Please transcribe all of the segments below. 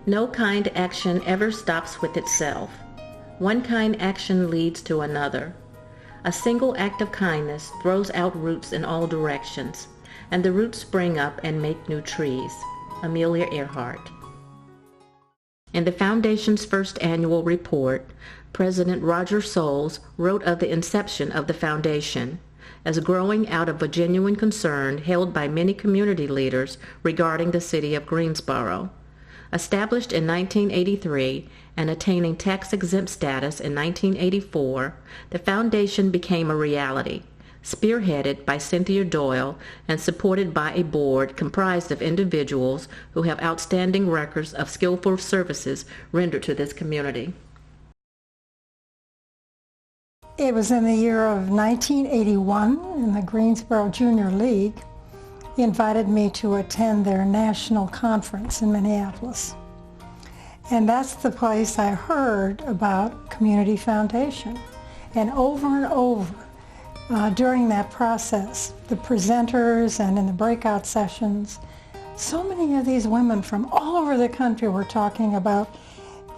No kind action ever stops with itself. One kind action leads to another. A single act of kindness throws out roots in all directions, and the roots spring up and make new trees. Amelia Earhart. In the Foundation's first annual report, President Roger Soules wrote of the inception of the Foundation as growing out of a genuine concern held by many community leaders regarding the city of Greensboro. Established in 1983 and attaining tax-exempt status in 1984, the Foundation became a reality, spearheaded by Cynthia Doyle and supported by a board comprised of individuals who have outstanding records of skillful services rendered to this community. It was in the year of 1981 in the Greensboro Junior League. He invited me to attend their national conference in Minneapolis. And that's the place I heard about Community Foundation. And over, during that process, the presenters and in the breakout sessions, so many of these women from all over the country were talking about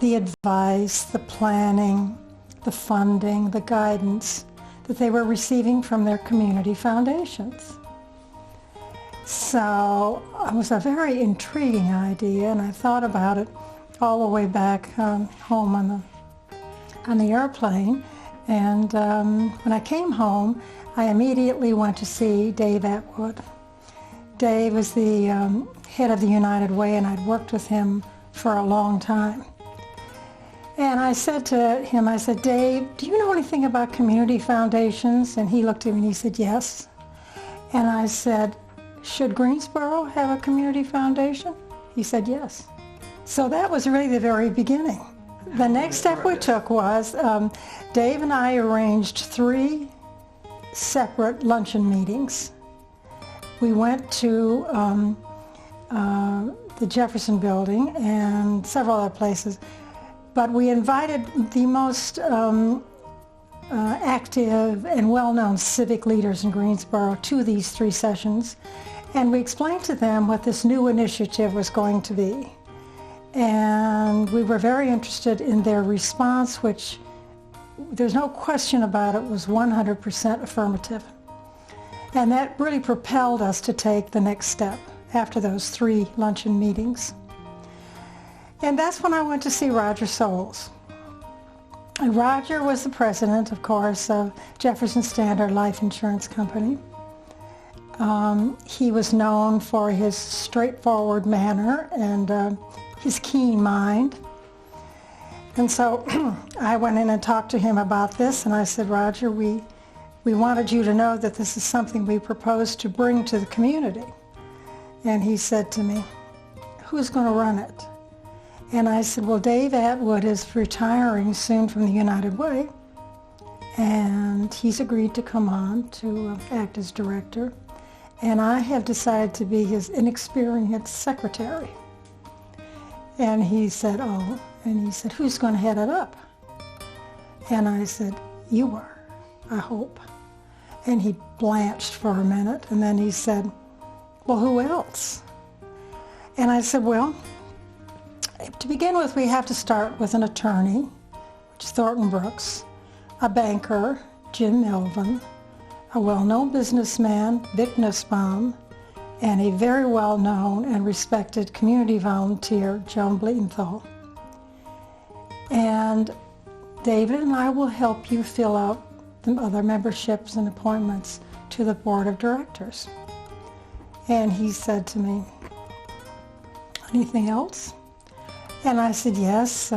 the advice, the planning, the funding, the guidance that they were receiving from their community foundations. So it was a very intriguing idea, and I thought about it all the way back home on the airplane. And when I came home, I immediately went to see Dave Atwood. Dave was the head of the United Way, and I'd worked with him for a long time. And I said to him, I said, Dave, do you know anything about community foundations? And he looked at me and he said, yes. And I said, should Greensboro have a community foundation? He said, yes. So that was really the very beginning. The next step we took was Dave and I arranged 3 separate luncheon meetings. We went to the Jefferson Building and several other places, but we invited the most active and well-known civic leaders in Greensboro to these 3 sessions, and we explained to them what this new initiative was going to be. And we were very interested in their response, which there's no question about it, was 100% affirmative. And that really propelled us to take the next step after those 3 luncheon meetings. And that's when I went to see Roger Soules. And Roger was the president, of course, of Jefferson Standard Life Insurance Company. He was known for his straightforward manner and his keen mind. And so I went in and talked to him about this, and I said, Roger, we wanted you to know that this is something we propose to bring to the community. And he said to me, who's going to run it? And I said, well, Dave Atwood is retiring soon from the United Way, and he's agreed to come on to act as director. And I have decided to be his inexperienced secretary. And he said, oh, and he said, who's going to head it up? And I said, you are, I hope. And he blanched for a minute, and then he said, well, who else? And I said, well, to begin with, we have to start with an attorney, which is Thornton Brooks, a banker, Jim Melvin, a well-known businessman, Vic Nussbaum, and a very well-known and respected community volunteer, Joan Bleetenthal. And David and I will help you fill out the other memberships and appointments to the board of directors. And he said to me, anything else? And I said, yes.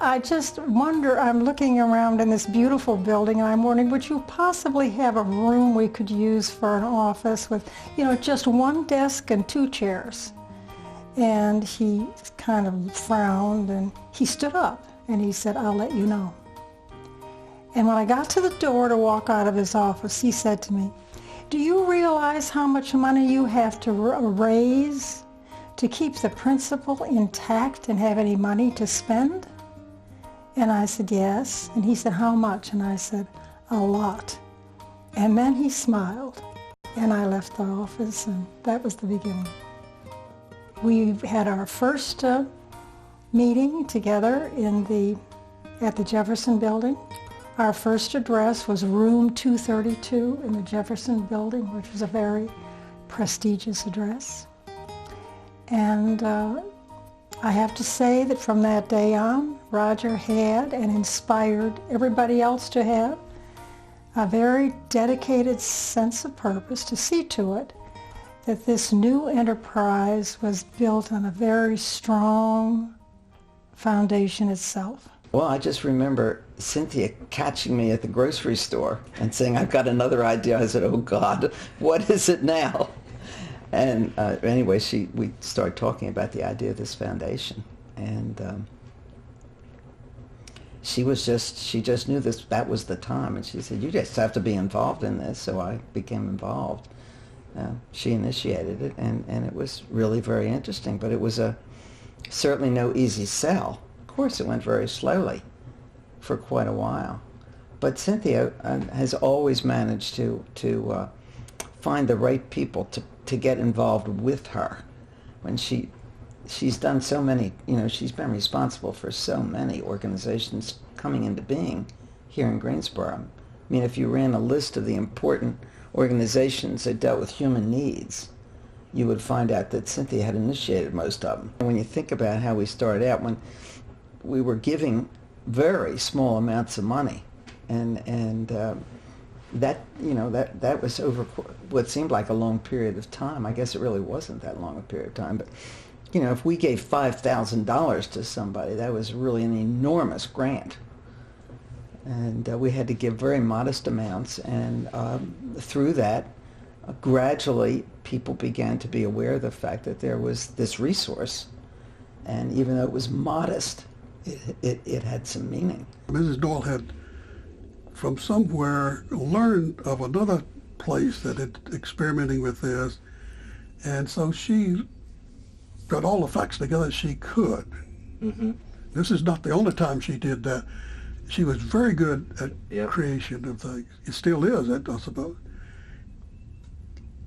I just wonder, I'm looking around in this beautiful building, and I'm wondering, would you possibly have a room we could use for an office with, you know, just 1 desk and 2 chairs? And he kind of frowned, and he stood up, and he said, I'll let you know. And when I got to the door to walk out of his office, he said to me, do you realize how much money you have to raise to keep the principal intact and have any money to spend? And I said, yes. And he said, how much? And I said, a lot. And then he smiled, and I left the office, and that was the beginning. We had our first meeting together at the Jefferson Building. Our first address was room 232 in the Jefferson Building, which was a very prestigious address. And I have to say that from that day on, Roger had and inspired everybody else to have a very dedicated sense of purpose to see to it that this new enterprise was built on a very strong foundation itself. Well, I just remember Cynthia catching me at the grocery store and saying, "I've got another idea." I said, "Oh God, what is it now?" And anyway, we started talking about the idea of this foundation, and she just knew that was the time, and she said, "You just have to be involved in this." So I became involved. She initiated it, and it was really very interesting, but it was certainly no easy sell. Of course, it went very slowly for quite a while, but Cynthia has always managed to find the right people to get involved with her. When she's done so many, she's been responsible for so many organizations coming into being here in Greensboro. I mean, if you ran a list of the important organizations that dealt with human needs, you would find out that Cynthia had initiated most of them. And when you think about how we started out, when we were giving very small amounts of money, and that was over what seemed like a long period of time. I guess it really wasn't that long a period of time, but if we gave $5,000 to somebody, that was really an enormous grant. And we had to give very modest amounts, and through that, gradually people began to be aware of the fact that there was this resource, and even though it was modest, it had some meaning. Mrs. Doyle had, from somewhere, learned of another place that had experimenting with this, and so she got all the facts together she could. Mm-hmm. This is not the only time she did that. She was very good at creation of things. It still is, I suppose.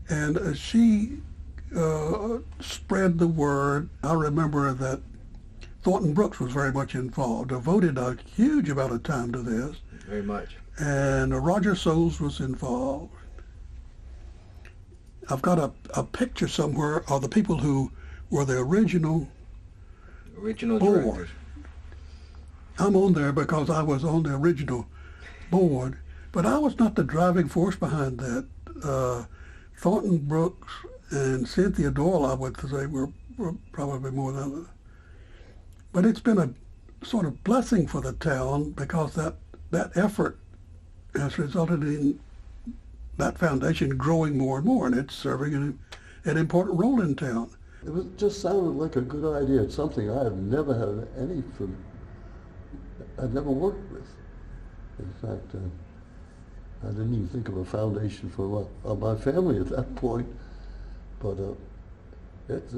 And she spread the word. I remember that Thornton Brooks was very much involved, devoted a huge amount of time to this. Very much. And Roger Souls was involved. I've got a picture somewhere of the people who were the original board. Directors. I'm on there because I was on the original board, but I was not the driving force behind that. Thornton Brooks and Cynthia Doyle, I would say, were probably more than others. But it's been a sort of blessing for the town because that effort has resulted in that foundation growing more and more, and it's serving an important role in town. It just sounded like a good idea. It's something I have never had I've never worked with. In fact, I didn't even think of a foundation for my family at that point. But it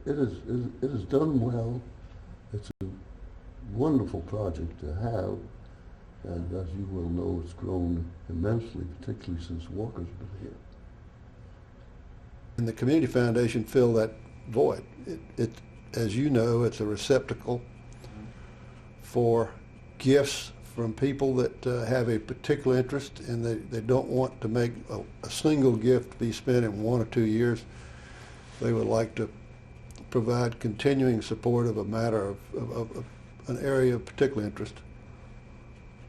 is done well. It's a wonderful project to have, and as you well know, it's grown immensely, particularly since Walker's been here. And the Community Foundation filled that void. It, as you know, it's a receptacle for gifts from people that have a particular interest, and they don't want to make a single gift be spent in 1 or 2 years. They would like to provide continuing support of a matter of an area of particular interest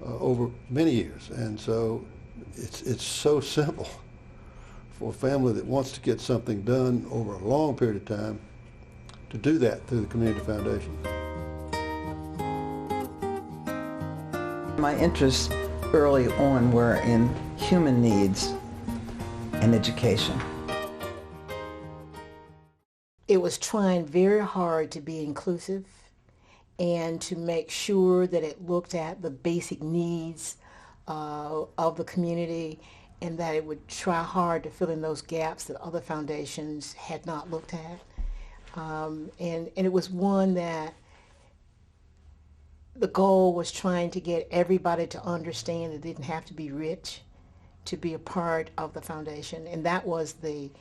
over many years. And so it's so simple for a family that wants to get something done over a long period of time to do that through the Community Foundation. My interests early on were in human needs and education. It was trying very hard to be inclusive and to make sure that it looked at the basic needs of the community, and that it would try hard to fill in those gaps that other foundations had not looked at. And it was one that the goal was trying to get everybody to understand that they didn't have to be rich to be a part of the foundation. And that was the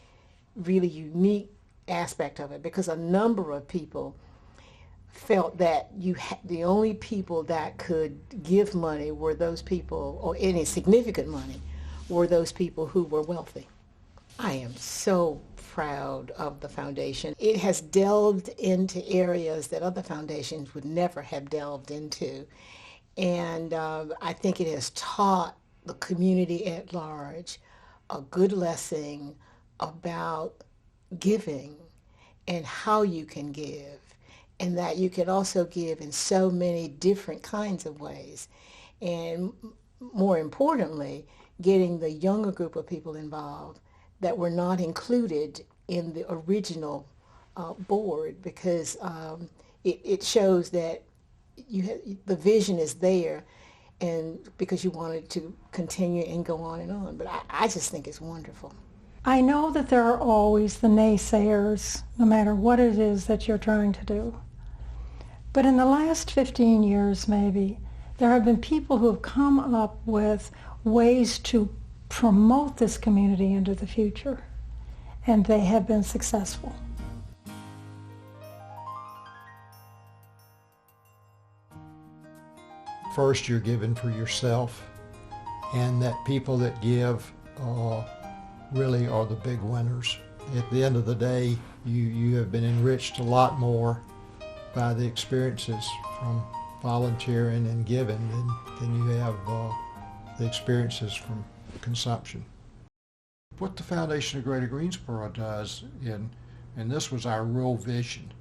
really unique aspect of it, because a number of people felt that the only people that could give money were those people, or any significant money, were those people who were wealthy. I am so proud of the foundation. It has delved into areas that other foundations would never have delved into. And I think it has taught the community at large a good lesson about giving and how you can give, and that you can also give in so many different kinds of ways. And more importantly, getting the younger group of people involved that were not included in the original board, because it shows that the vision is there, and because you wanted to continue and go on and on. But I just think it's wonderful. I know that there are always the naysayers, no matter what it is that you're trying to do. But in the last 15 years, maybe, there have been people who have come up with ways to promote this community into the future, and they have been successful. First, you're giving for yourself, and that people that give really are the big winners. At the end of the day, you have been enriched a lot more by the experiences from volunteering and giving than you have the experiences from consumption. What the Foundation of Greater Greensboro does, and this was our real vision,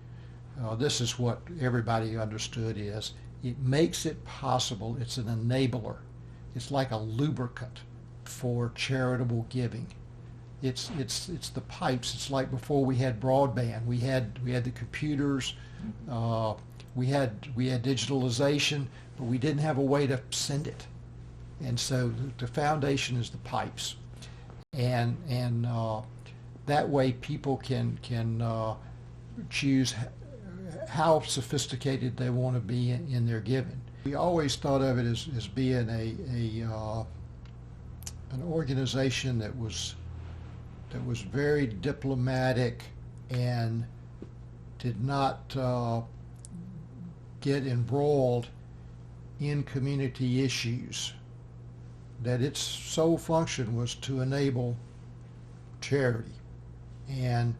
this is what everybody understood is, it makes it possible, it's an enabler. It's like a lubricant for charitable giving. It's the pipes. It's like before we had broadband. We had the computers. We had digitalization, but we didn't have a way to send it. And so the foundation is the pipes, and that way people can choose how sophisticated they want to be in their giving. We always thought of it as being an organization that was very diplomatic and did not get embroiled in community issues. That its sole function was to enable charity, and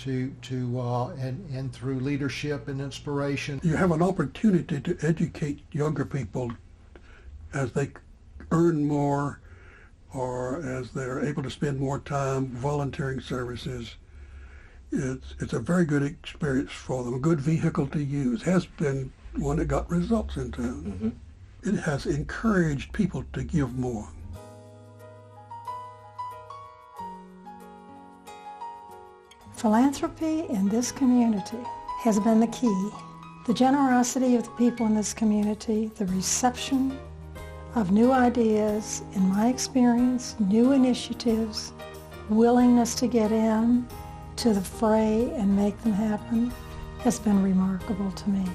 and through leadership and inspiration. You have an opportunity to educate younger people as they earn more, or as they're able to spend more time volunteering services. It's a very good experience for them, a good vehicle to use. Has been one that got results in town. It has encouraged people to give more. Philanthropy in this community has been the key. The generosity of the people in this community, the reception of new ideas, in my experience, new initiatives, willingness to get in to the fray and make them happen, has been remarkable to me.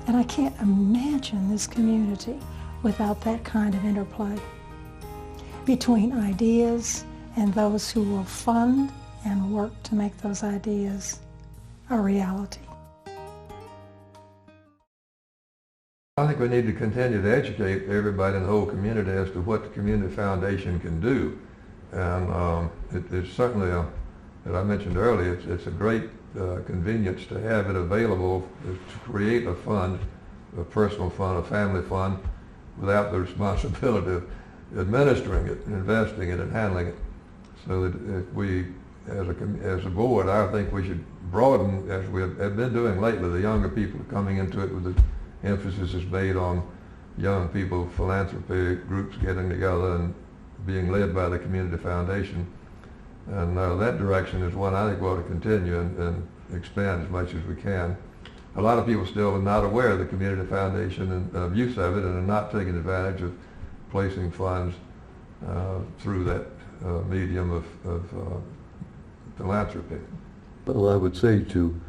And I can't imagine this community without that kind of interplay between ideas and those who will fund and work to make those ideas a reality. I think we need to continue to educate everybody in the whole community as to what the Community Foundation can do. And it's certainly, as I mentioned earlier, it's a great convenience to have it available to create a fund, a personal fund, a family fund, without the responsibility of administering it, investing it, and handling it. So that if we, as a board, I think we should broaden, as we have been doing lately. The younger people are coming into it with the emphasis is made on young people, philanthropy groups getting together and being led by the Community Foundation. And that direction is one I think we ought to continue and expand as much as we can. A lot of people still are not aware of the Community Foundation and of use of it, and are not taking advantage of placing funds through that medium of philanthropy. Well, I would say to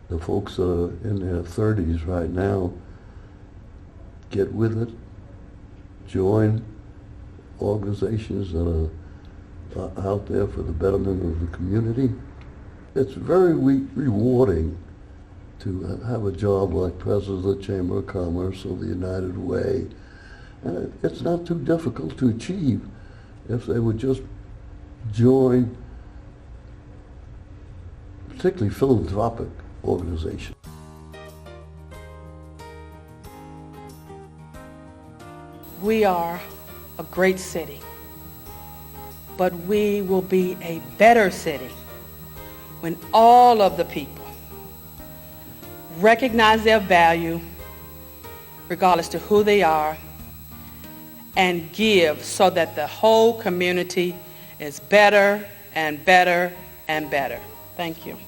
the folks in their 30s right now, get with it, join organizations that are out there for the betterment of the community, It's very rewarding to have a job like President of the Chamber of Commerce or the United Way. And it's not too difficult to achieve if they would just join, particularly philanthropic organizations. We are a great city, but we will be a better city when all of the people recognize their value, regardless to who they are, and give so that the whole community is better and better and better. Thank you.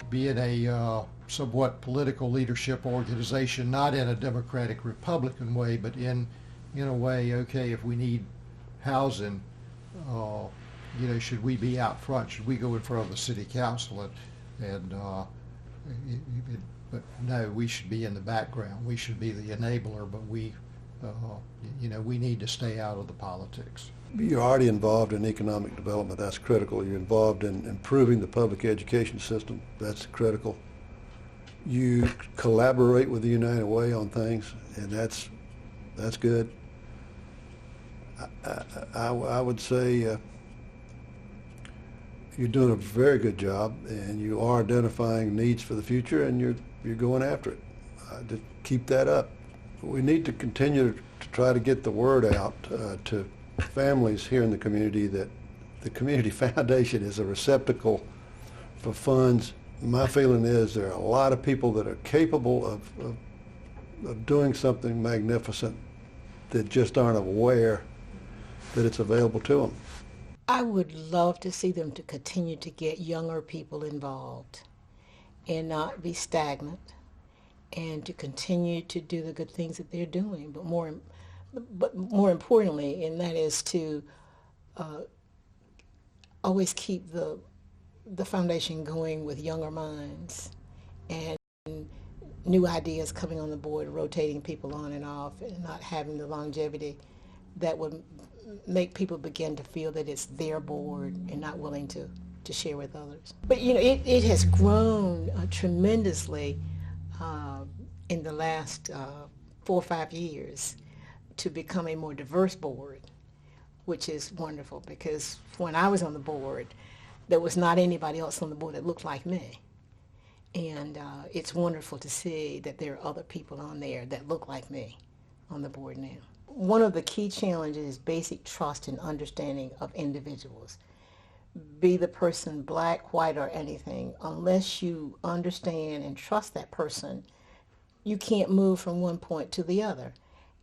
Being a somewhat political leadership organization, not in a Democratic Republican way, but in a way, okay, if we need housing, should we be out front? Should we go in front of the city council? But no, we should be in the background. We should be the enabler, but we need to stay out of the politics. You're already involved in economic development. That's critical. You're involved in improving the public education system. That's critical. You collaborate with the United Way on things, and that's good. I would say you're doing a very good job, and you are identifying needs for the future, and you're going after it. Just keep that up. We need to continue to try to get the word out to families here in the community that the Community Foundation is a receptacle for funds. My feeling is there are a lot of people that are capable of doing something magnificent that just aren't aware that it's available to them. I would love to see them to continue to get younger people involved and not be stagnant, and to continue to do the good things that they're doing, but more importantly, and that is to always keep the foundation going with younger minds and new ideas coming on the board, rotating people on and off, and not having the longevity that would make people begin to feel that it's their board and not willing to share with others. But it has grown tremendously in the last 4 or 5 years to become a more diverse board, which is wonderful, because when I was on the board, there was not anybody else on the board that looked like me. And it's wonderful to see that there are other people on there that look like me on the board now. One of the key challenges is basic trust and understanding of individuals. Be the person black, white, or anything, unless you understand and trust that person, you can't move from one point to the other.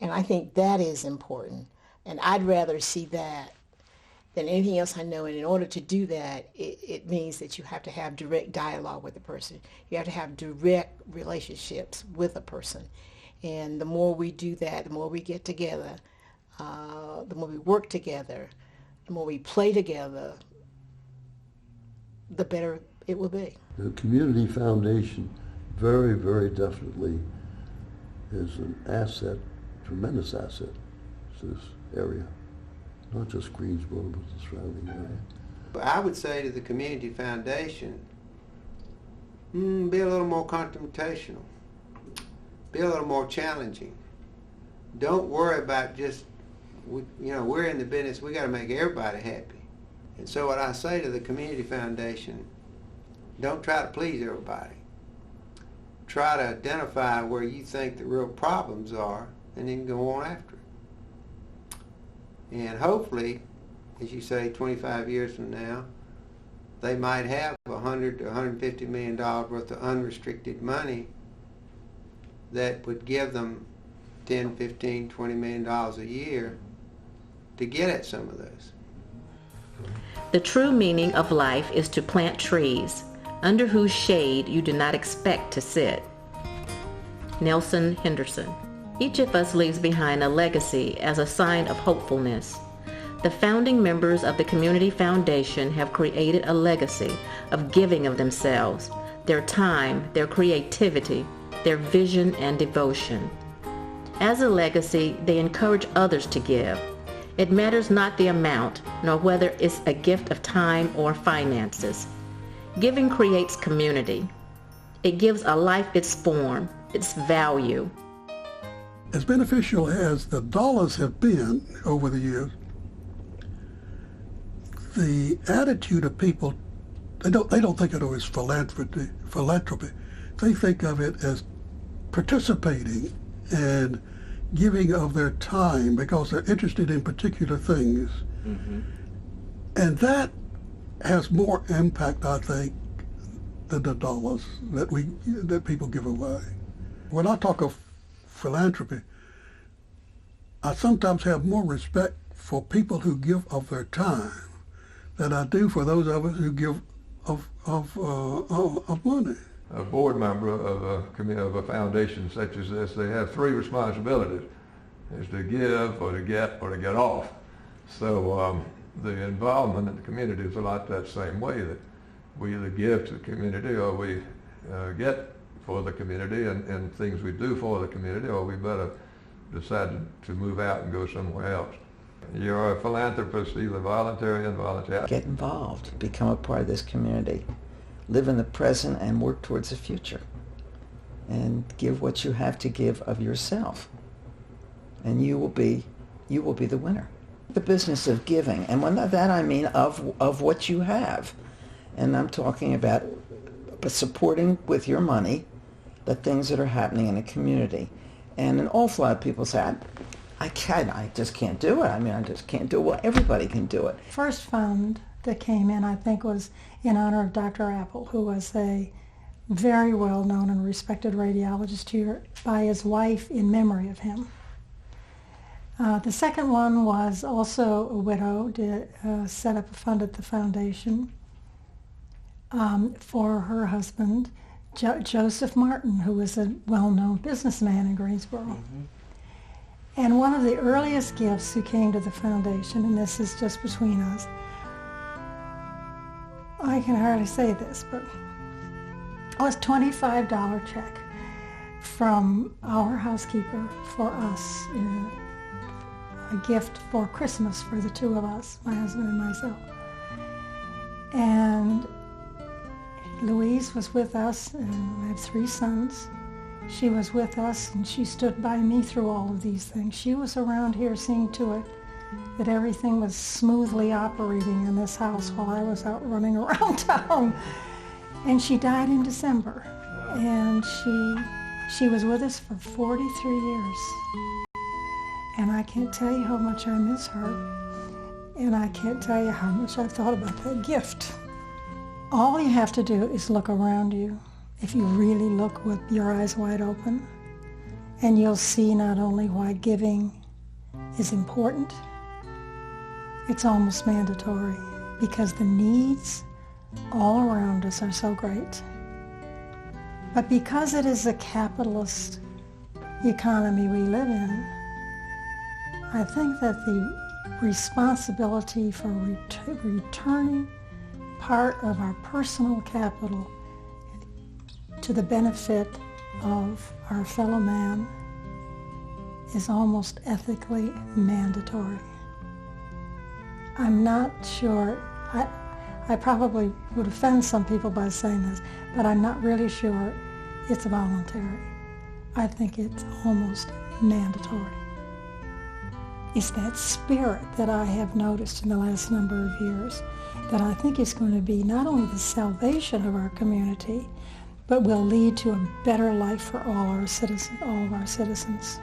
And I think that is important. And I'd rather see that than anything else I know. And in order to do that, it means that you have to have direct dialogue with the person. You have to have direct relationships with a person. And the more we do that, the more we get together, the more we work together, the more we play together, the better it will be. The Community Foundation very, very definitely is an asset, tremendous asset to this area. Not just Greensboro, but the surrounding area. But I would say to the Community Foundation, be a little more confrontational. Be a little more challenging. Don't worry about just, we're in the business, we got to make everybody happy. And so what I say to the Community Foundation, don't try to please everybody. Try to identify where you think the real problems are and then go on after it. And hopefully, as you say, 25 years from now, they might have $100 to $150 million worth of unrestricted money that would give them $10, $15, $20 million a year to get at some of those. The true meaning of life is to plant trees, under whose shade you do not expect to sit. Nelson Henderson. Each of us leaves behind a legacy as a sign of hopefulness. The founding members of the Community Foundation have created a legacy of giving of themselves, their time, their creativity, their vision and devotion. As a legacy, they encourage others to give. It matters not the amount, nor whether it's a gift of time or finances. Giving creates community. It gives a life its form, its value. As beneficial as the dollars have been over the years, the attitude of people, they don't think of it as philanthropy. They think of it as participating and giving of their time because they're interested in particular things. Mm-hmm. And that has more impact, I think, than the dollars that people give away. When I talk of philanthropy, I sometimes have more respect for people who give of their time than I do for those of us who give of money. A board member of a foundation such as this, they have three responsibilities: is to give, or to get off. So the involvement in the community is a lot that same way, that we either give to the community or we get for the community and things we do for the community, or we better decide to move out and go somewhere else. You're a philanthropist, either voluntary or involuntary. Get involved, become a part of this community, live in the present and work towards the future, and give what you have to give of yourself, and you will be the winner. The business of giving, and when that I mean of what you have, and I'm talking about supporting with your money the things that are happening in a community. And an awful lot of people say, I just can't do it. I just can't do it. Well, everybody can do it. First fund that came in, I think, was in honor of Dr. Apple, who was a very well-known and respected radiologist here, by his wife in memory of him. The second one was also a widow, set up a fund at the foundation for her husband, Joseph Martin, who was a well-known businessman in Greensboro. Mm-hmm. And one of the earliest gifts who came to the foundation, and this is just between us, I can hardly say this, but it was a $25 check from our housekeeper for us, a gift for Christmas for the two of us, my husband and myself. And Louise was with us, and I have 3 sons. She was with us, and she stood by me through all of these things. She was around here seeing to it that everything was smoothly operating in this house while I was out running around town. And she died in December, and she was with us for 43 years. And I can't tell you how much I miss her, and I can't tell you how much I thought about that gift. All you have to do is look around you, if you really look with your eyes wide open, and you'll see not only why giving is important, it's almost mandatory, because the needs all around us are so great. But because it is a capitalist economy we live in, I think that the responsibility for returning part of our personal capital to the benefit of our fellow man is almost ethically mandatory. I'm not sure, I probably would offend some people by saying this, but I'm not really sure it's voluntary. I think it's almost mandatory. It's that spirit that I have noticed in the last number of years that I think is going to be not only the salvation of our community, but will lead to a better life for all of our citizens.